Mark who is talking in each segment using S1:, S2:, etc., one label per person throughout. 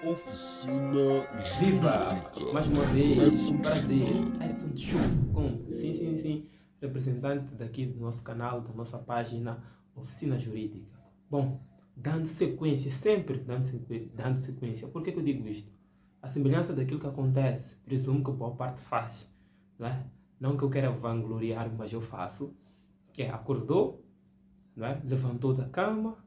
S1: Oficina
S2: Viva!
S1: Jurídica.
S2: Mais uma vez,
S1: Edson
S2: prazer.
S1: Chu.
S2: Edson Chu, sim, representante daqui do nosso canal, da nossa página Oficina Jurídica. Bom, dando sequência, sempre dando sequência. Por que eu digo isto? A semelhança daquilo que acontece, presumo que boa parte faz. Não é? Não que eu queira vangloriar, mas eu faço. Que é, acordou, não é? Levantou da cama,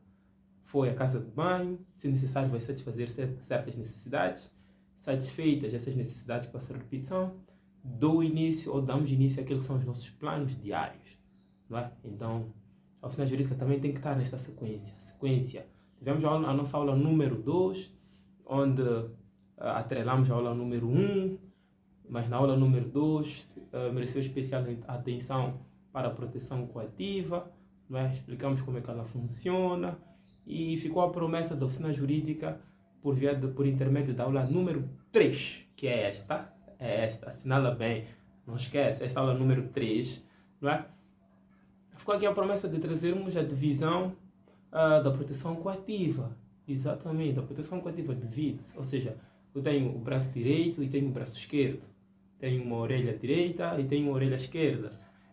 S2: foi à casa de banho, se necessário vai satisfazer certas necessidades, satisfeitas essas necessidades para a repetição, damos início àquilo que são os nossos planos diários, não é? Então, a oficina jurídica também tem que estar nesta sequência. Tivemos a nossa aula número 2, onde atrelamos a aula número 1, mas na aula número 2 mereceu especial atenção para a proteção coativa, não é? Explicamos como é que ela funciona, e ficou a promessa da oficina jurídica por intermédio da aula número 3, que é esta, assinala bem, não esquece, esta aula número 3, não é? Ficou aqui a promessa de trazermos a divisão da proteção coativa, exatamente, a proteção coativa divide-se, ou seja, eu tenho o braço direito e tenho o braço esquerdo, tenho uma orelha direita e tenho uma orelha esquerda,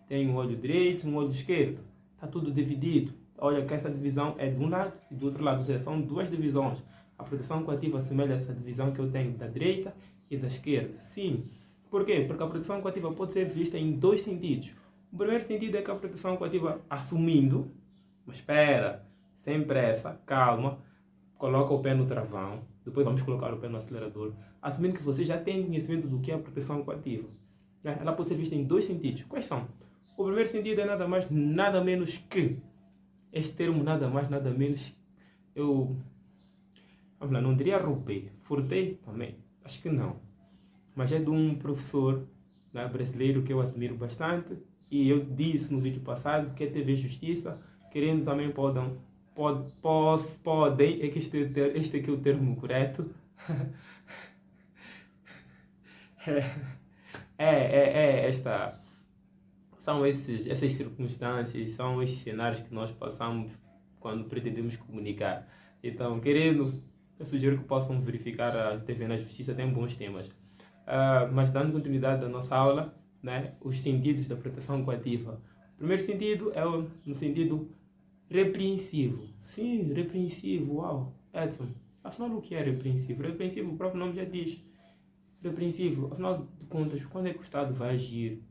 S2: tenho um olho direito e um olho esquerdo, está tudo dividido. Olha que essa divisão é de um lado e do outro lado, ou seja, são duas divisões. A proteção coativa assemelha essa divisão que eu tenho da direita e da esquerda. Sim. Por quê? Porque a proteção coativa pode ser vista em dois sentidos. O primeiro sentido é que a proteção coativa, assumindo, mas espera, sem pressa, calma, coloca o pé no travão, depois vamos colocar o pé no acelerador, assumindo que você já tem conhecimento do que é a proteção coativa. Ela pode ser vista em dois sentidos. Quais são? O primeiro sentido é nada mais, nada menos que este termo, nada mais, nada menos, eu vamos lá, não diria roubei, furtei também, acho que não, mas é de um professor, né, brasileiro que eu admiro bastante, e eu disse no vídeo passado que a TV Justiça, querendo também podem, é que este aqui é o termo correto, esta, são essas circunstâncias, são esses cenários que nós passamos quando pretendemos comunicar. Então, eu sugiro que possam verificar a TV na Justiça, tem bons temas. Mas dando continuidade à nossa aula, né, os sentidos da proteção coativa. O primeiro sentido é no sentido repreensivo. Sim, repreensivo, uau, Edson. Afinal, o que é repreensivo? Repreensivo, o próprio nome já diz. Repreensivo, afinal de contas, quando é que o Estado vai agir?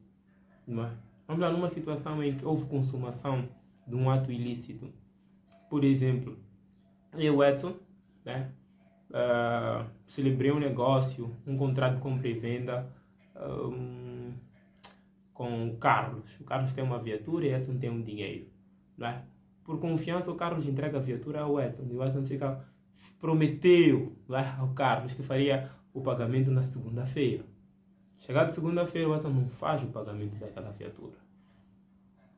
S2: Não é? Vamos lá, numa situação em que houve consumação de um ato ilícito. Por exemplo, eu, Edson, né, celebrei um negócio, um contrato de compra e venda com o Carlos. O Carlos tem uma viatura e o Edson tem um dinheiro. Né? Por confiança, o Carlos entrega a viatura ao Edson. E o Edson prometeu, né, ao Carlos que faria o pagamento na segunda-feira. Chegado segunda-feira, o Edson não faz o pagamento daquela viatura.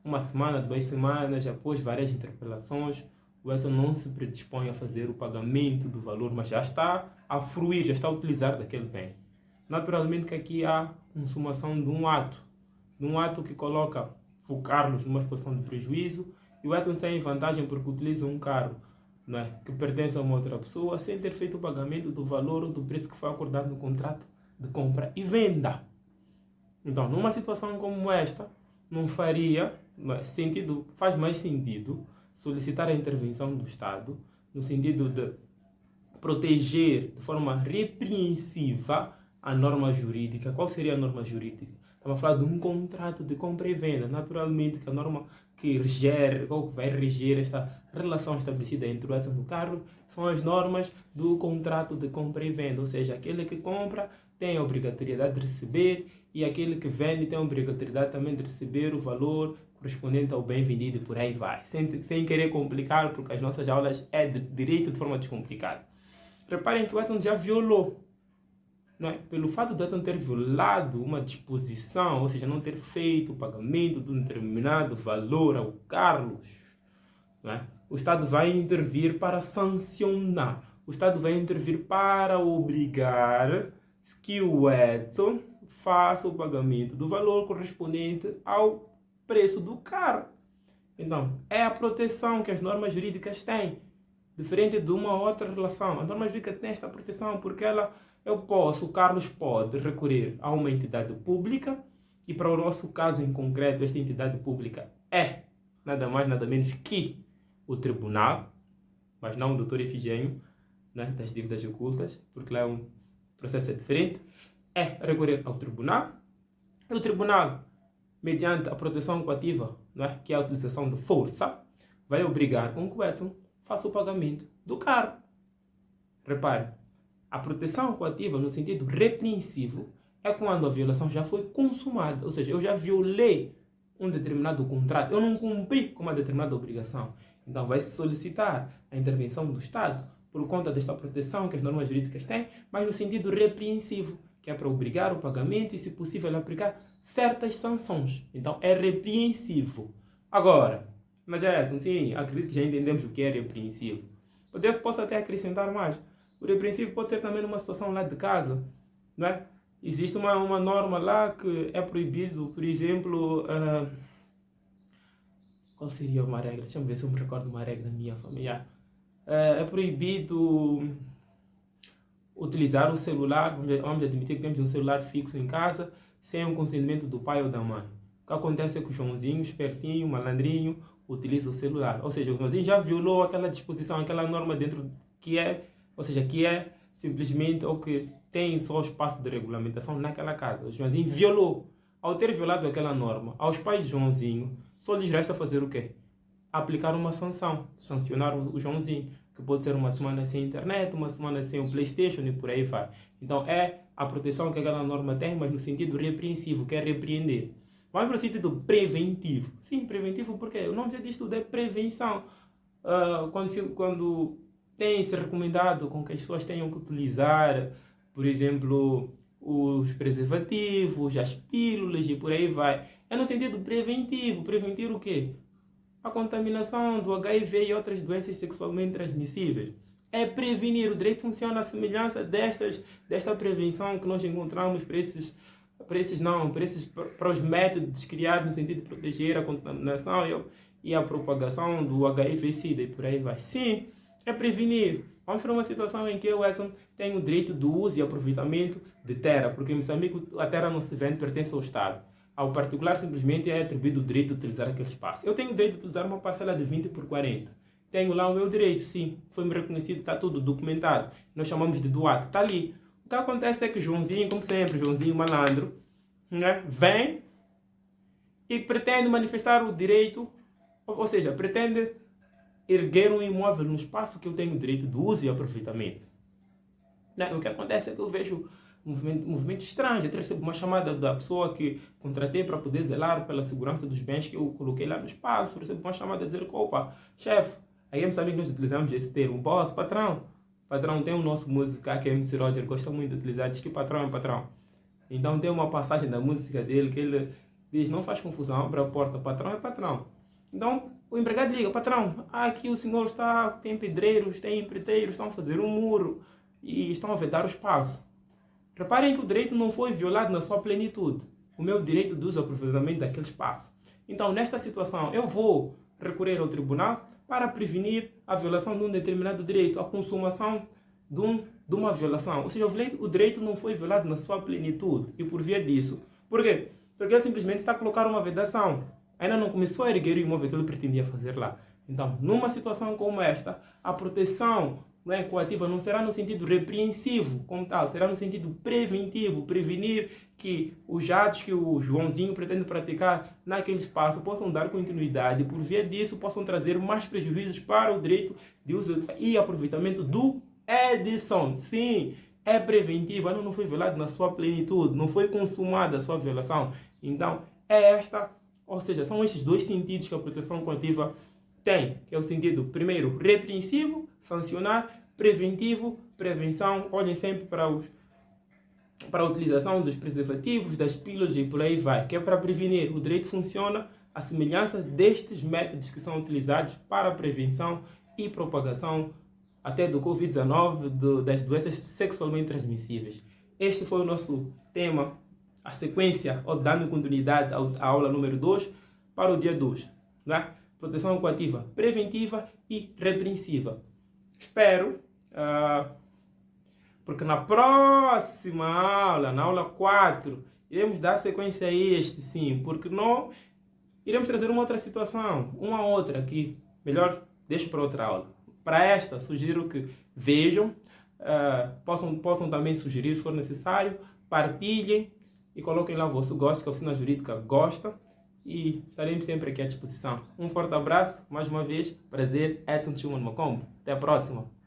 S2: Uma semana, 2 semanas, após várias interpelações, o Edson não se predispõe a fazer o pagamento do valor, mas já está a fruir, já está a utilizar daquele bem. Naturalmente que aqui há consumação de um ato que coloca o Carlos numa situação de prejuízo e o Edson sai em vantagem porque utiliza um carro, não é, que pertence a uma outra pessoa sem ter feito o pagamento do valor ou do preço que foi acordado no contrato de compra e venda. Então, numa situação como esta, não faria sentido, faz mais sentido solicitar a intervenção do Estado no sentido de proteger de forma repreensiva a norma jurídica. Qual seria a norma jurídica? Estamos a falar de um contrato de compra e venda. Naturalmente, que a norma que vai reger esta relação estabelecida entre o Edson e o Carlos são as normas do contrato de compra e venda. Ou seja, aquele que compra tem a obrigatoriedade de receber e aquele que vende tem a obrigatoriedade também de receber o valor correspondente ao bem vendido e por aí vai. Sem querer complicar, porque as nossas aulas é de direito de forma descomplicada. Reparem que o Edson já violou. Não é? Pelo fato de Edson ter violado uma disposição, ou seja, não ter feito o pagamento de um determinado valor ao Carlos, não é? O Estado vai intervir para sancionar. O Estado vai intervir para obrigar que o Edson faça o pagamento do valor correspondente ao preço do carro. Então, é a proteção que as normas jurídicas têm. diferente de uma outra relação. A norma jurídica tem esta proteção porque o Carlos pode recorrer a uma entidade pública e para o nosso caso em concreto, esta entidade pública é nada mais, nada menos que o tribunal, mas não o doutor Efigênio, né, das dívidas ocultas, porque lá o processo é diferente, é recorrer ao tribunal. E o tribunal, mediante a proteção coativa, né, que é a utilização de força, vai obrigar com que o Edson faça o pagamento do carro. Repare, a proteção coativa no sentido repreensivo é quando a violação já foi consumada, ou seja, eu já violei um determinado contrato, eu não cumpri com uma determinada obrigação. Então vai-se solicitar a intervenção do Estado por conta desta proteção que as normas jurídicas têm, mas no sentido repreensivo, que é para obrigar o pagamento e, se possível, aplicar certas sanções. Então é repreensivo. Agora, mas é assim, sim, acredito que já entendemos o que é repreensivo. Posso até acrescentar mais. O repreensivo pode ser também numa situação lá de casa, não é? Existe uma norma lá que é proibido, por exemplo, qual seria uma regra? Deixa eu ver se eu me recordo de uma regra da minha família. É proibido utilizar o celular, vamos admitir que temos um celular fixo em casa, sem o consentimento do pai ou da mãe. O que acontece é que o Joãozinho, espertinho, malandrinho, utiliza o celular. Ou seja, o Joãozinho já violou aquela disposição, aquela norma dentro que é simplesmente o que tem só o espaço de regulamentação naquela casa. O Joãozinho violou. Ao ter violado aquela norma, aos pais de Joãozinho, só lhes resta fazer o quê? Aplicar uma sanção, sancionar o Joãozinho, que pode ser uma semana sem internet, uma semana sem o PlayStation e por aí vai. Então é a proteção que aquela norma tem, mas no sentido repreensivo, que é repreender. Vamos para o sentido preventivo. Sim, preventivo porque o nome já diz tudo, é prevenção. Quando tem-se recomendado com que as pessoas tenham que utilizar, por exemplo, os preservativos, as pílulas e por aí vai. É no sentido preventivo. Prevenir o quê? A contaminação do HIV e outras doenças sexualmente transmissíveis. É prevenir. O direito funciona à semelhança desta prevenção que nós encontramos para os métodos criados no sentido de proteger a contaminação e a propagação do HIV-Sida e por aí vai. Sim, é prevenir. Vamos para uma situação em que o Edson tem o direito do uso e aproveitamento de terra, porque em Moçambique a terra não se vende, pertence ao Estado. Ao particular simplesmente é atribuído o direito de utilizar aquele espaço. Eu tenho o direito de utilizar uma parcela de 20 por 40. Tenho lá o meu direito, sim. Foi-me reconhecido, está tudo documentado. Nós chamamos de doate. Está ali. O que acontece é que Joãozinho, como sempre, Joãozinho malandro, né, vem e pretende manifestar o direito, ou seja, pretende erguer um imóvel no espaço que eu tenho o direito de uso e aproveitamento. Né? O que acontece é que eu vejo movimento estranho. Eu recebo uma chamada da pessoa que contratei para poder zelar pela segurança dos bens que eu coloquei lá no espaço. Eu recebo uma chamada a dizer: opa, chefe, aí é sabem que nós utilizamos esse termo. Boss, patrão. Patrão tem o nosso músico que é MC Roger, gosta muito de utilizar. Diz que patrão é patrão. Então tem uma passagem da música dele que ele diz: não faz confusão, abre a porta, patrão é patrão. Então o empregado liga: patrão, aqui o senhor tem pedreiros, tem empreiteiros, estão a fazer um muro e estão a vedar o espaço. Reparem que o direito não foi violado na sua plenitude. O meu direito de uso e aproveitamento daquele espaço. Então, nesta situação, eu vou recorrer ao tribunal para prevenir a violação de um determinado direito, a consumação de uma violação. Ou seja, o direito não foi violado na sua plenitude. E por via disso. Por quê? Porque ele simplesmente está a colocar uma vedação. Ainda não começou a erguer o imóvel que ele pretendia fazer lá. Então, numa situação como esta, a proteção coativa não será no sentido repreensivo como tal, será no sentido preventivo, prevenir que os atos que o Joãozinho pretende praticar naquele espaço possam dar continuidade e por via disso possam trazer mais prejuízos para o direito de uso e aproveitamento do Edson. Sim, é preventivo, ainda não foi violado na sua plenitude, não foi consumada a sua violação. Então, ou seja, são estes dois sentidos que a proteção coativa tem, que é o sentido, primeiro, repreensivo, sancionar, preventivo, prevenção. Olhem sempre para a utilização dos preservativos, das pílulas e por aí vai, que é para prevenir. O direito funciona à semelhança destes métodos que são utilizados para a prevenção e propagação até do Covid-19, das doenças sexualmente transmissíveis. Este foi o nosso tema, a sequência, dando continuidade à aula número 2 para o dia 2. Né? Proteção coativa preventiva e repreensiva. espero, porque na próxima aula, na aula 4, iremos dar sequência a este, sim, porque não iremos trazer uma outra situação, uma outra aqui. Melhor, deixo para outra aula. Para esta, sugiro que vejam, possam também sugerir, se for necessário, partilhem e coloquem lá o vosso gosto, que a Oficina Jurídica gosta, e estaremos sempre aqui à disposição. Um forte abraço, mais uma vez, prazer, Edson Tchumon Macombo. Até a próxima!